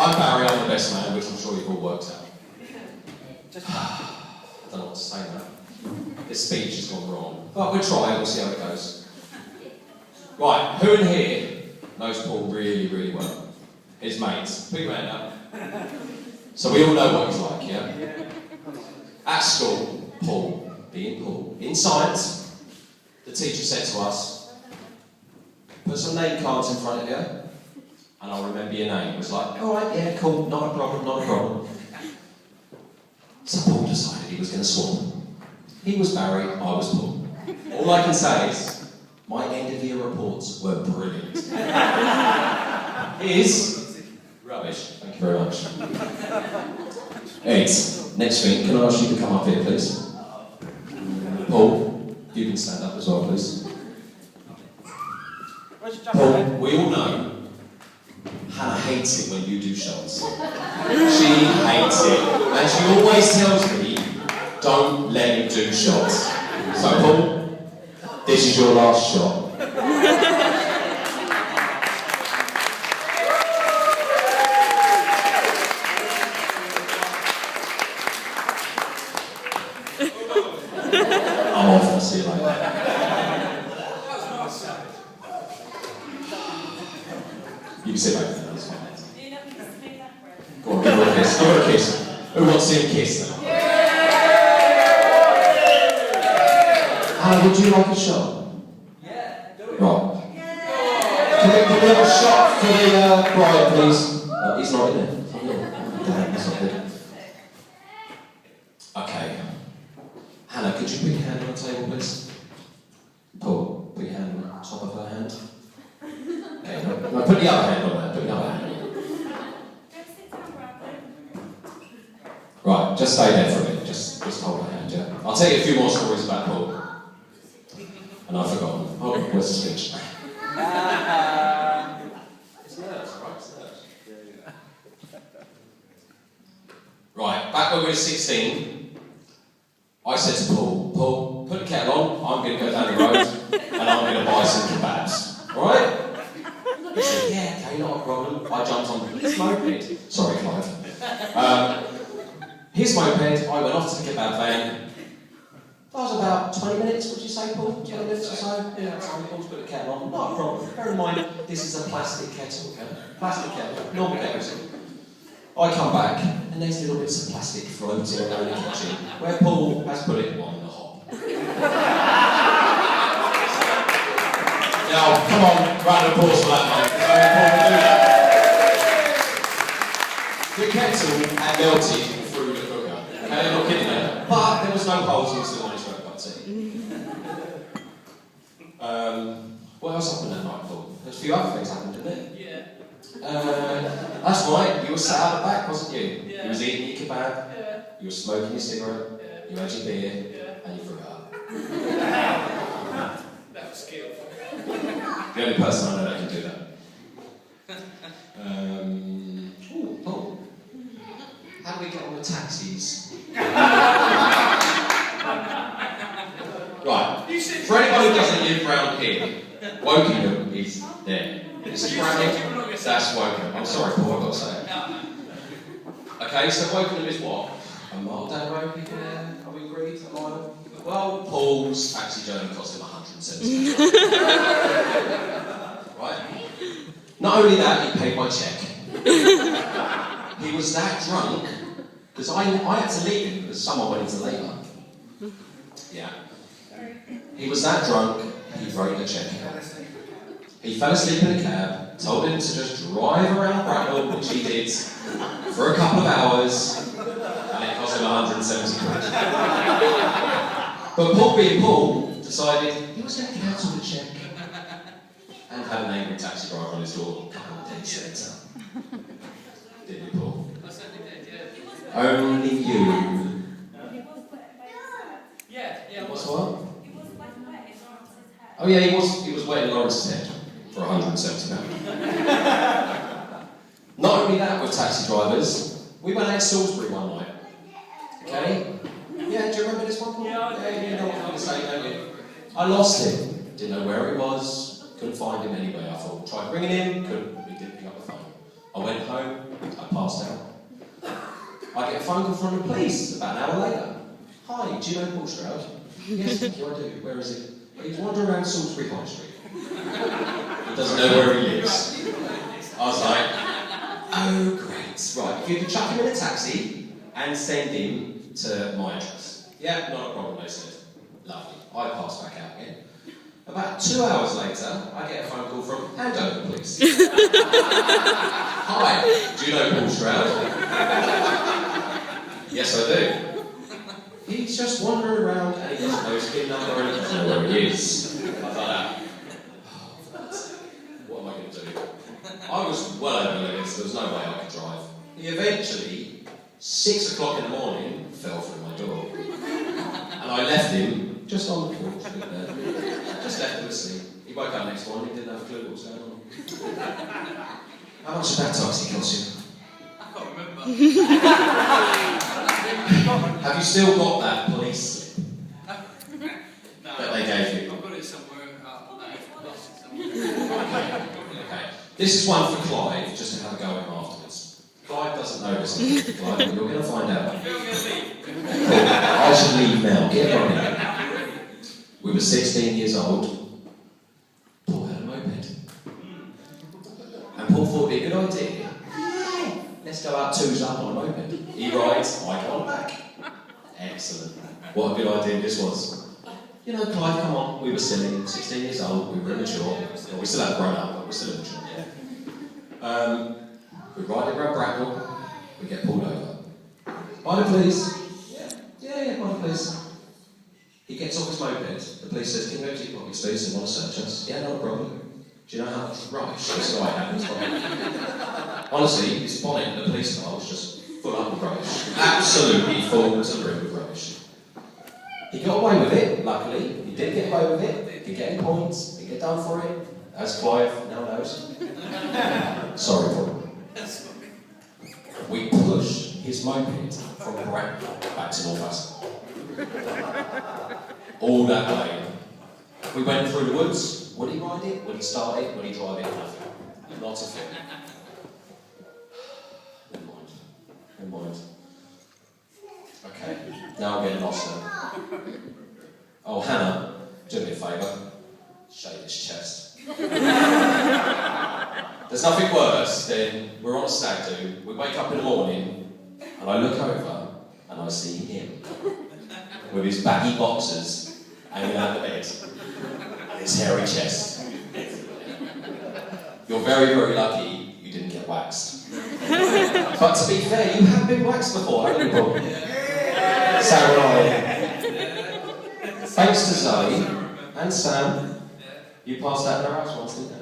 I'm Barry, I'm the best man, which I'm sure you've all worked out. I don't know what to say now. This speech has gone wrong. But we'll try, we'll see how it goes. Right, who in here knows Paul really, really well? His mates. Put your hand up. So we all know what he's like, yeah? At school, Paul, being Paul, in science, the teacher said to us, put some name cards in front of you, and I'll remember your name. It was like, alright, yeah, cool, not a problem, not a problem. So Paul decided he was going to swap. He was Barry, I was Paul. All I can say is, my end of year reports were brilliant. His, rubbish, thank you very much. Ed, next thing, can I ask you to come up here, please? Paul, you can stand up as well, please. Paul, we all know Hannah hates it when you do shots. She hates it. And she always tells me, don't let him do shots. So Paul, this is your last shot. I'm off, I'll see you later. You can sit back there, that's fine. Go on, give her a kiss. Give her a kiss. Who wants to see him kiss now? Hannah, would you like a shot? Yeah, do it. Right. Can we have a shot for the bride, please? He's not in there. Damn, that's not good. Okay. Hannah, could you put your hand on the table, please? Paul, put your hand on the top of her hand. Okay, no, put the other hand on there. Put the other hand on there. Right, just stay there for a minute. Just hold her hand, yeah? I'll tell you a few more stories about Paul. And I've forgotten. Oh, where's the speech? It's nerves, right? It's nerves. Right, back when we were 16, I said to Paul, put the kettle on, I'm going to go down the road, and I'm going to buy some kebabs. Alright? He said, yeah, okay, not a problem. I jumped on his moped. Sorry, Clive. His moped, I went off to the kebab van. That was about 20 minutes, would you say, Paul? 20 minutes or so? Yeah, so Paul's put the kettle on. Not a problem. Bear in mind, this is a plastic kettle, okay? Plastic kettle, normal kettle. I come back, and there's little bits of plastic floating around the kitchen, where Paul has put it on the hob. Now, come on, round of applause for that, mate. The kettle had melted through the cooker. Okay, I'm not kidding there. But there was no holes, and we still managed to have a cup of tea. What else happened that night, Paul? There's a few other things happened, didn't it? Yeah. That's right, you were sat out the back, wasn't you? Yeah. You was eating your kebab, Yeah. you were smoking your cigarette, Yeah. you had your beer, Yeah. and you forgot. That was skillful. The only person I know that can do that. Paul, how do we get on the taxis? Right, for anyone who doesn't live round here, Wokingham is there. This is Bradley, that's Wokingham. I'm sorry, Paul, I've got to say it. Okay, so Wokingham is what? A mile down the road, people there? Are we agreed? A mile? Well, Paul's taxi journey cost him £170. Right? Not only that, he paid my cheque. He was that drunk, because I had to leave him because someone went into labour. Yeah. He was that drunk, he wrote the cheque out. He fell asleep in a cab, told him to just drive around Bracknell, which he did, for a couple of hours, and it cost him £170. But Paul being Paul, decided he was going to cancel the cheque, and had an angry taxi driver on his door a couple of days later. Didn't you, Paul? I certainly did, yeah. Only you. Yeah, What's what? Oh yeah, he was wetting Lawrence's head for £170. Not only that with taxi drivers, we went out to Salisbury one night. Okay? Yeah, do you remember this one, Paul? Yeah, you know what I'm going to say, don't you? I lost him. Didn't know where he was. Couldn't find him anywhere. I thought, tried ringing him. Couldn't. He didn't pick up the phone. I went home. I passed out. I get a phone call from the police about an hour later. Hi, do you know Paul Stroud? Yes, thank you, I do. Where is he? He's wandering around Salisbury High Street. He doesn't know where he lives. I was like, oh great. Right, if you could chuck him in a taxi and send him to my address. Yeah, not a problem, they said. Lovely. I passed back out again. About 2 hours later, I get a phone call from Andover Police. Hi, do you know Paul Stroud? Yes, I do. He's just wandering around and he doesn't know his PIN number and he doesn't know where he is. I thought, oh, for God's sake, what am I going to do? I was well over limits, there was no way I could drive. He eventually, 6 o'clock in the morning, fell through my door. And I left him just on the porch with just left him asleep. He woke up next morning, didn't have a clue what was going on. How much did that taxi cost you? I can't remember. Have you still got that police slip No, that they gave you? I've got it somewhere. No, I've lost it somewhere. Okay. This is one for Clive, just to have a go at him afterwards. Clive doesn't know this, Clive, but you're going to find out. I feel I'm going to leave. I should leave now. Get on it. We were 16 years old. Paul had a moped. And Paul thought it'd be a good idea. Yeah, let's go out twos up on a moped. He rides, I come back. Excellent. What a good idea this was. You know, Clive, come on. We were silly, 16 years old, we were immature. Well, we still hadn't grown up, but we're still immature. Yeah. We ride it around Bracknell, we get pulled over. By the police. Yeah, by the police. He gets off his moped. The police says, can you empty your pockets, please? They want to search us. Yeah, not a problem. Do you know how much rubbish this guy had in his pocket? Honestly, his bonnet in the police car was just full up with rubbish. Absolutely full to the rim with rubbish. He got away with it, luckily. He did get away with it. He get points. He get done for it. As Clive now knows. Sorry, Paul. We pushed his moped from Bracknell back to Northwest. All that way. We went through the woods. Would he ride it? Would he start it? Would he drive it? Nothing. Not a thing. Never mind. Okay, now I'm getting lost now. Oh, Hannah, do me a favour. Shave his chest. There's nothing worse than we're on a stag do, we wake up in the morning, and I look over, and I see him with his baggy boxers hanging out the bed, and his hairy chest. You're very, very lucky you didn't get waxed. But to be fair, you have been waxed before, haven't you, Paul? Sam and I. Thanks to Zoe and Sam, you passed out in our house once, didn't you?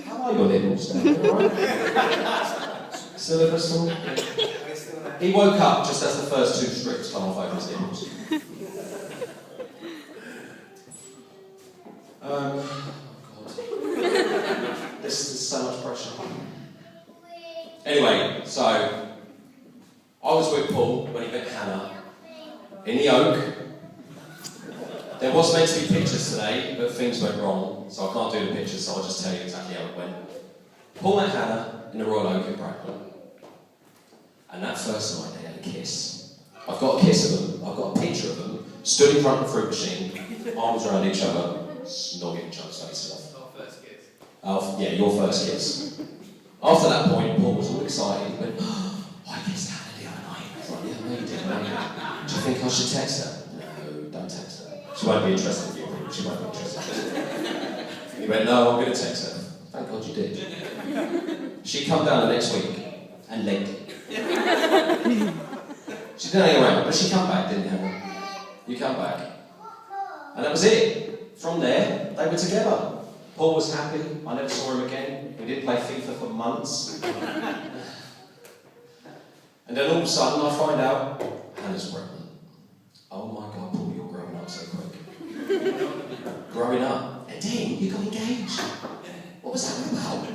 How are your nipples, Sam? All right? Still a crystal? He woke up just as the first two strips come off over his nipples. Oh, God. This is so much pressure. Anyway, so I was with Paul when he met Hannah in the Oak. There was meant to be pictures today, but things went wrong, so I can't do the pictures, so I'll just tell you exactly how it went. Paul met Hannah in the Royal Oak in Bracknell. And that first night they had a kiss. I've got a kiss of them, I've got a picture of them, stood in front of the fruit machine, arms around each other, snogging each other's faces off. Our first kiss. Yeah, your first kiss. After that point, Paul was all excited. He went, oh, I kissed Hannah the other night. I was like, yeah, no, you didn't. Do you think I should text her? No, don't text her. She won't be interested in you. She won't be interested. And he went, no, I'm going to text her. Thank God you did. She come down the next week and legged it. She didn't hang around, but she come back, didn't you? You come back. And that was it. From there, they were together. Paul was happy. I never saw him again. We didn't play FIFA for months. And then all of a sudden, I find out Hannah's pregnant. Oh my God, Paul, you're growing up so quick. Growing up. And then you got engaged. What was that about?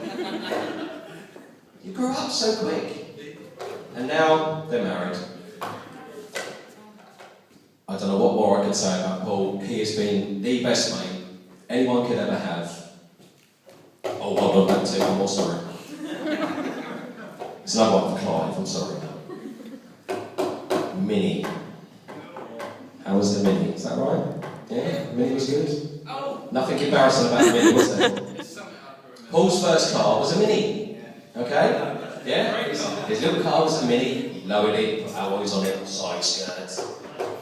You grew up so quick. And now they're married. I don't know what more I can say about Paul. He has been the best mate anyone could ever have. Oh, hold on, back to one more story. It's another one for Clive, I'm sorry. Mini. How was the Mini? Is that right? Yeah? Mini was good? Oh! Nothing embarrassing about the Mini, was there? It's something I can remember. Paul's first car was a Mini. Yeah. Okay? Yeah? Great car. His little car was a Mini. He lowered it, put alloys on it, side skirts,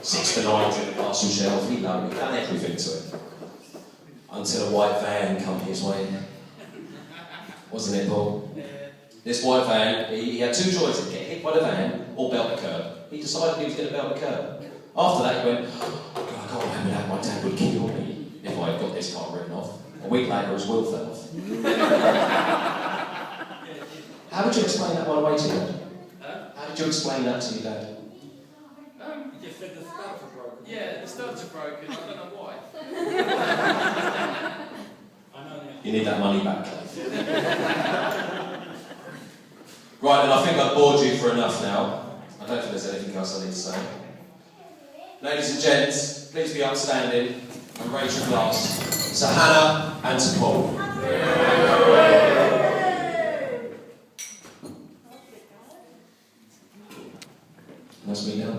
6 to 9 through the parcel shelf. He lowered it, done everything to it. Until a white van come his way. Wasn't it, Paul? This white van, he had two choices, get hit by the van or belt the curb. He decided he was going to belt the curb. After that he went, oh, God, I can't remember that, my dad would kill me if I had got this car written off. A week later his wheel fell off. How did you explain that, by the way, to your dad? How did you explain that to your dad? You just said the studs are broken. Yeah, the studs are broken. I don't know why. I know that. You need that money back, Clive. Right, and I think I've bored you for enough now. I don't think there's anything else I need to say. Ladies and gents, please be upstanding and raise your glass to Hannah and to Paul. That's me now.